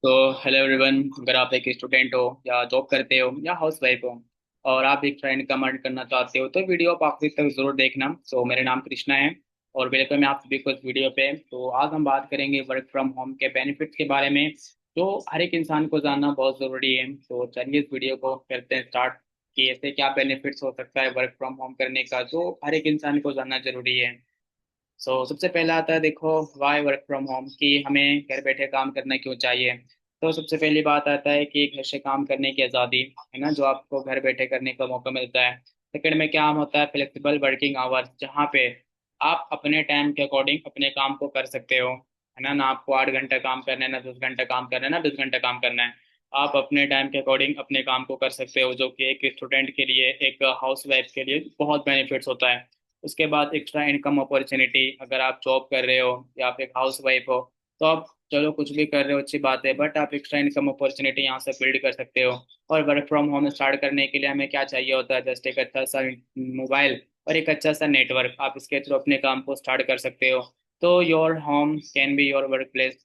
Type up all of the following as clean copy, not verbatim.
तो hello everyone. अगर आप एक स्टूडेंट हो या जॉब करते हो या हाउस वाइफ हो और आप एक इनकम अर्न करना चाहते हो तो वीडियो आप आखिरी तक जरूर देखना। तो मेरा नाम कृष्णा है और वेलकम है आप सभी को इस वीडियो पे। तो आज हम बात करेंगे वर्क फ्रॉम होम के बेनिफिट्स के बारे में जो हर एक इंसान को जानना बहुत ज़रूरी है। तो चलिए इस वीडियो को करते हैं स्टार्ट कि ऐसे क्या बेनिफिट्स हो सकता है वर्क फ्रॉम होम करने का जो हर एक इंसान को जानना जरूरी है। सबसे पहला आता है, देखो वाई वर्क फ्रॉम होम कि हमें घर बैठे काम करना क्यों चाहिए। तो सबसे पहली बात आता है कि घर से काम करने की आज़ादी है ना, जो आपको घर बैठे करने का मौका मिलता है। सेकंड में क्या होता है, फ्लेक्सिबल वर्किंग आवर्स, जहाँ पे आप अपने टाइम के अकॉर्डिंग अपने काम को कर सकते हो, है ना। ना आपको 8 घंटा काम करना है, ना 10 घंटा काम करना है, ना 20 घंटा काम करना है। आप अपने टाइम के अकॉर्डिंग अपने काम को कर सकते हो, जो कि एक स्टूडेंट के लिए, एक हाउस वाइफ के लिए बहुत बेनिफिट्स होता है। उसके बाद एक्स्ट्रा इनकम अपॉर्चुनिटी, अगर आप जॉब कर रहे हो या आप एक हाउस वाइफ हो तो आप चलो कुछ भी कर रहे हो अच्छी बात है, बट आप एक्स्ट्रा इनकम अपॉर्चुनिटी यहाँ से बिल्ड कर सकते हो। और वर्क फ्रॉम होम स्टार्ट करने के लिए हमें क्या चाहिए होता है, जस्ट एक अच्छा सा मोबाइल और एक अच्छा सा नेटवर्क, आप इसके थ्रू अपने काम को स्टार्ट कर सकते हो। तो your home can be your work place,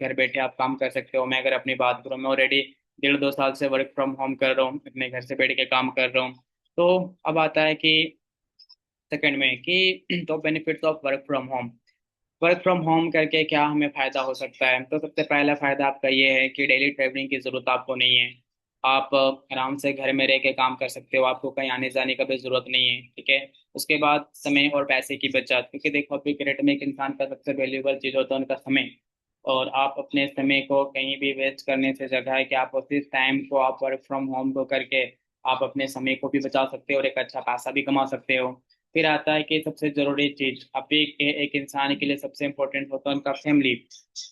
घर बैठे आप काम कर सकते हो। मैं अगर अपनी बात करूँ, मैं ऑलरेडी 1.5 2 साल से वर्क फ्रॉम होम कर रहा हूँ, अपने घर से बैठ के काम कर रहा हूँ। तो अब आता है कि सेकंड में कि तो benefits of work from home. Work from home करके क्या हमें फायदा हो सकता है, तो सबसे पहला फायदा आपका ये है कि डेली ट्रैवलिंग की जरूरत आपको नहीं है। आप आराम से घर में रह के काम कर सकते हो, आपको कहीं आने जाने का भी जरूरत नहीं है, ठीक है। उसके बाद समय और पैसे की बचत, क्योंकि देखो अभी के रेट में एक इंसान का सबसे वैल्यूबल चीज होता है उनका समय। और आप अपने समय को कहीं भी वेस्ट करने से जगह है कि आप उसी टाइम को आप वर्क फ्रॉम होम को करके आप अपने समय को भी बचा सकते हो और एक अच्छा पैसा भी कमा सकते हो। फिर आता है कि सबसे जरूरी चीज अभी एक इंसान के लिए सबसे इम्पोर्टेंट होता है उनका फैमिली।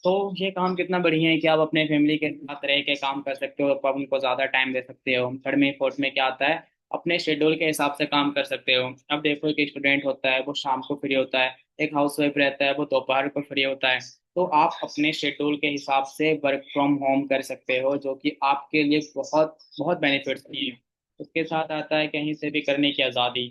तो ये काम कितना बढ़िया है कि आप अपने फैमिली के साथ रह के काम कर सकते हो, आप उनको ज्यादा टाइम दे सकते हो। थर्ड में फोर्थ में क्या आता है, अपने शेड्यूल के हिसाब से काम कर सकते हो। अब देखो एक स्टूडेंट होता है वो शाम को फ्री होता है, एक हाउस वाइफ रहता है वो दोपहर को फ्री होता है। तो आप अपने शेड्यूल के हिसाब से वर्क फ्रॉम होम कर सकते हो, जो कि आपके लिए बहुत बहुत बेनिफिट्स है। उसके साथ आता है कहीं से भी करने की आज़ादी।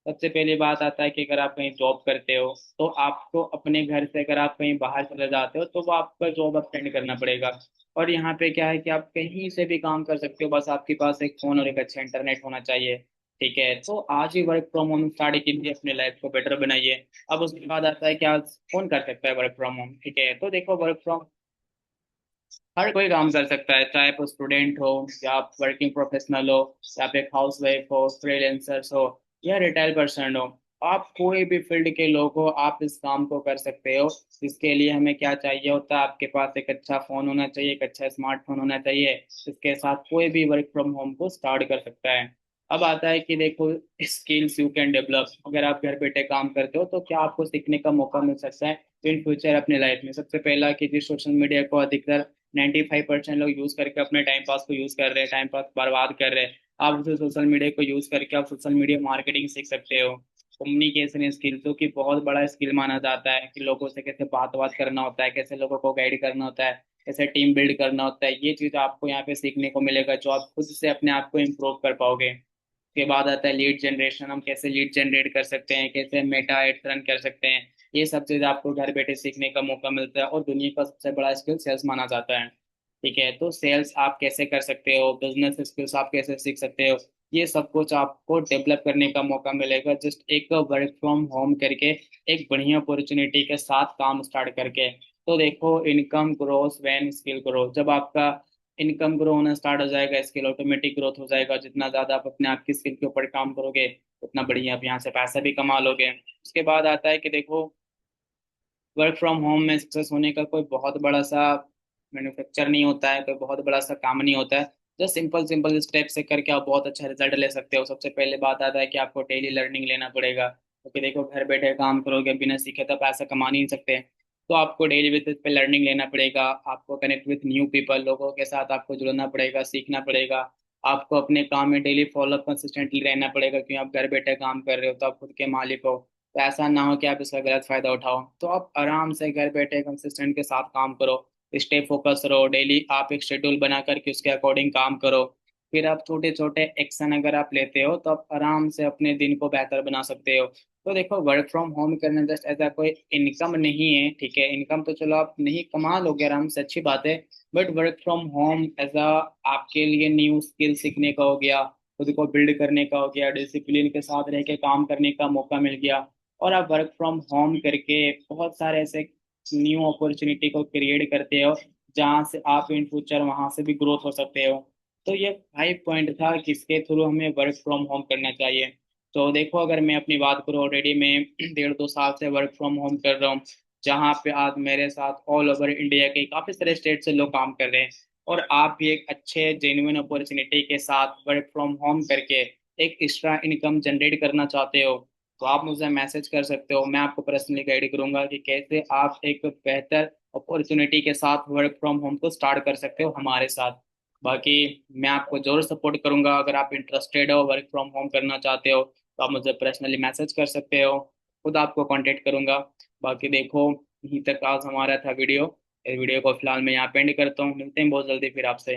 सबसे पहली बात आता है कि अगर आप कहीं जॉब करते हो तो आपको अपने घर से अगर आप कहीं बाहर चले जाते हो तो वो आपका जॉब अटेंड करना पड़ेगा। और यहाँ पे क्या है कि आप कहीं से भी काम कर सकते हो, बस आपके पास एक फोन और एक अच्छा इंटरनेट होना चाहिए, ठीक है। तो आज ही वर्क फ्रॉम होम स्टार्ट कीजिए, अपने लाइफ को बेटर बनाइए। अब उसके बाद आता है कि आज कौन कर सकता है वर्क फ्रॉम होम, ठीक है। तो देखो वर्क फ्रॉम हर कोई काम कर सकता है, चाहे आप स्टूडेंट हो या आप वर्किंग प्रोफेशनल हो या आप एक हाउस वाइफ हो, फ्रीलेंसर्स हो या रिटायर्ड पर्सन हो। आप कोई भी फील्ड के लोग हो, आप इस काम को कर सकते हो। इसके लिए हमें क्या चाहिए होता है, आपके पास एक अच्छा फोन होना चाहिए, एक अच्छा स्मार्टफोन होना चाहिए। इसके साथ कोई भी वर्क फ्रॉम होम को स्टार्ट कर सकता है। अब आता है कि देखो स्किल्स यू कैन डेवलप, अगर आप घर बैठे काम करते हो तो क्या आपको सीखने का मौका मिल सकता है इन फ्यूचर अपने लाइफ में। सबसे पहला कि जिस सोशल मीडिया को अधिकतर 95% लोग यूज करके अपने टाइम पास को यूज कर रहे हैं, टाइम पास बर्बाद कर रहे हैं। आप उसे सोशल मीडिया को यूज करके आप सोशल मीडिया मार्केटिंग सीख सकते हो। कम्युनिकेशन स्किल, जो कि बहुत बड़ा स्किल माना जाता है कि लोगों से कैसे बात करना होता है, कैसे लोगों को गाइड करना होता है, कैसे टीम बिल्ड करना होता है। ये चीज आपको यहाँ पे सीखने को मिलेगा जो आप खुद से अपने आप को इम्प्रूव कर पाओगे। के बाद आता है लीड जनरेशन, हम कैसे लीड जनरेट कर सकते हैं, कैसे मेटा एड्स रन कर सकते हैं। ये सब चीज़ आपको घर बैठे सीखने का मौका मिलता है और दुनिया का सबसे बड़ा स्किल सेल्स माना जाता है, ठीक है। तो सेल्स आप कैसे कर सकते हो, बिजनेस स्किल्स आप कैसे सीख सकते हो, ये सब कुछ आपको डेवलप करने का मौका मिलेगा जस्ट एक वर्क फ्रॉम होम करके, एक बढ़िया अपॉर्चुनिटी के साथ काम स्टार्ट करके। तो देखो income grows when skill grow, जब आपका इनकम ग्रो होना स्टार्ट हो जाएगा, स्किल ऑटोमेटिक ग्रोथ हो जाएगा। जितना ज्यादा आप अपने आप की स्किल के ऊपर काम करोगे उतना बढ़िया आप यहाँ से पैसा भी कमा लोगे। उसके बाद आता है कि देखो वर्क फ्रॉम होम में सक्सेस होने का कोई बहुत बड़ा सा मैन्युफैक्चर नहीं होता है, कोई बहुत बड़ा सा काम नहीं होता है। जस्ट सिंपल सिंपल स्टेप से करके आप बहुत अच्छा रिजल्ट ले सकते हो। सबसे पहले बात आता है कि आपको डेली लर्निंग लेना पड़ेगा, क्योंकि देखो घर बैठे काम करोगे बिना सीखे तो पैसा कमा नहीं सकते। तो आपको डेली बेसिस पे लर्निंग लेना पड़ेगा, आपको कनेक्ट विथ न्यू पीपल, लोगों के साथ आपको जुड़ना पड़ेगा, सीखना पड़ेगा। आपको अपने काम में डेली फॉलोअप कंसिस्टेंटली रहना पड़ेगा, क्योंकि आप घर बैठे काम कर रहे हो तो आप खुद के मालिक हो। तो ऐसा ना हो कि आप इसका गलत फायदा उठाओ। तो आप आराम से घर बैठे कंसिस्टेंट के साथ काम करो, स्टे फोकस रहो, डेली आप एक शेड्यूल बना करके उसके अकॉर्डिंग काम करो। फिर आप छोटे छोटे एक्शन अगर आप लेते हो तो आप आराम से अपने दिन को बेहतर बना सकते हो। तो देखो, वर्क फ्रॉम होम करना जस्ट ऐसा कोई इनकम नहीं है, ठीक है। इनकम तो चलो आप नहीं कमा लोगे आराम से, अच्छी बात है। But work from home as a आपके लिए न्यू स्किल सीखने का हो गया, खुद को बिल्ड करने का हो गया, डिसिप्लिन के साथ रह के काम करने का मौका मिल गया। और आप वर्क फ्रॉम होम करके बहुत सारे ऐसे न्यू अपॉर्चुनिटी को क्रिएट करते हो, जहाँ से आप इन फ्यूचर वहां से भी ग्रोथ हो सकते हो। तो ये 5 पॉइंट था किसके थ्रू हमें वर्क फ्रॉम होम करना चाहिए। तो देखो, अगर मैं अपनी बात करूँ, ऑलरेडी मैं 1.5 2 साल से वर्क फ्रॉम होम कर रहा हूँ, जहाँ पे आज मेरे साथ ऑल ओवर इंडिया के काफ़ी सारे स्टेट से लोग काम कर रहे हैं। और आप भी एक अच्छे जेन्युइन अपॉर्चुनिटी के साथ वर्क फ्रॉम होम करके एक एक्स्ट्रा इनकम जनरेट करना चाहते हो, तो आप मुझे मैसेज कर सकते हो। मैं आपको पर्सनली गाइड करूंगा कि कैसे आप एक बेहतर अपॉर्चुनिटी के साथ वर्क फ्रॉम होम को स्टार्ट कर सकते हो हमारे साथ। बाकी मैं आपको जरूर सपोर्ट करूंगा। अगर आप इंटरेस्टेड हो, वर्क फ्रॉम होम करना चाहते हो, तो आप मुझे पर्सनली मैसेज कर सकते हो, खुद आपको कांटेक्ट करूंगा। बाकी देखो, यहीं तक आज हमारा था वीडियो। इस वीडियो को फिलहाल मैं यहाँ पे एंड करता हूँ। मिलते हैं बहुत जल्दी फिर आपसे।